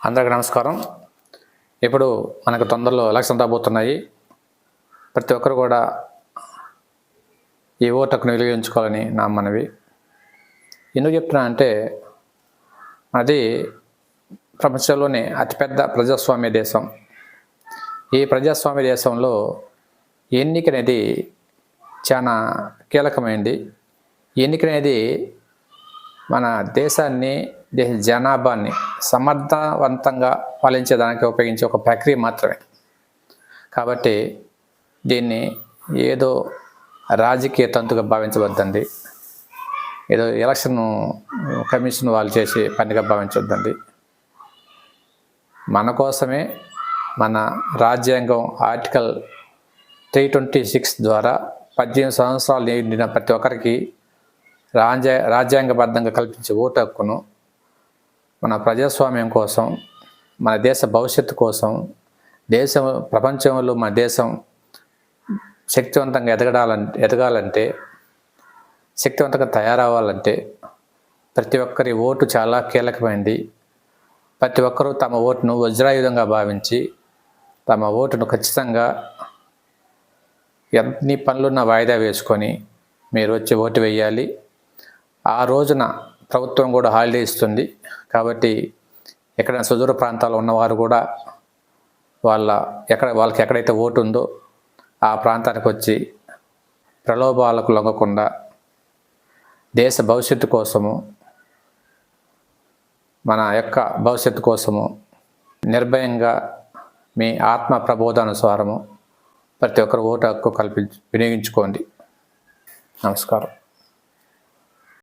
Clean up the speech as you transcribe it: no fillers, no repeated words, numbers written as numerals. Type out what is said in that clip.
అందరికీ నమస్కారం. ఇప్పుడు మనకు తొందరలో ఎలక్షన్ రాబోతున్నాయి. ప్రతి ఒక్కరు కూడా ఈ ఓటు హక్కును వినియోగించుకోవాలని నా మనవి. ఎందుకు చెప్తున్నా అంటే, అది ప్రపంచంలోనే అతిపెద్ద ప్రజాస్వామ్య దేశం. ఈ ప్రజాస్వామ్య దేశంలో ఎన్నిక అనేది చాలా కీలకమైనది. ఎన్నిక అనేది మన దేశాన్ని, దేశ జనాభాని సమర్థవంతంగా పాలించేదానికి ఉపయోగించే ఒక ప్రక్రియ మాత్రమే. కాబట్టి దీన్ని ఏదో రాజకీయ తంతుగా భావించవద్దండి, ఏదో ఎలక్షన్ కమిషన్ వాళ్ళు చేసి పనిగా భావించవద్దండి. మన కోసమే మన రాజ్యాంగం ఆర్టికల్ 326 ద్వారా 18 సంవత్సరాలు నిండిన ప్రతి ఒక్కరికి రాజ్యాంగబద్ధంగా కల్పించే ఓటు హక్కును మన ప్రజాస్వామ్యం కోసం, మన దేశ భవిష్యత్తు కోసం, ప్రపంచంలో మన దేశం శక్తివంతంగా ఎదగాలంటే, శక్తివంతంగా తయారవ్వాలంటే ప్రతి ఒక్కరి ఓటు చాలా కీలకమైనది. ప్రతి ఒక్కరూ తమ ఓటును వజ్రాయుధంగా భావించి తమ ఓటును ఖచ్చితంగా ఎన్ని పనులున్నా వాయిదా వేసుకొని మీరు వచ్చి ఓటు వేయాలి. ఆ రోజున ప్రభుత్వం కూడా హాలిడే ఇస్తుంది. కాబట్టి ఎక్కడైనా సుదూర ప్రాంతాల్లో ఉన్నవారు కూడా వాళ్ళకి ఎక్కడైతే ఓటు ఉందో ఆ ప్రాంతానికి వచ్చి ప్రలోభాలకు లొంగకుండా దేశ భవిష్యత్తు కోసము, మన యొక్క భవిష్యత్తు కోసము నిర్భయంగా మీ ఆత్మ ప్రబోధానుసారము ప్రతి ఒక్కరు ఓటు హక్కు వినియోగించుకోండి. నమస్కారం.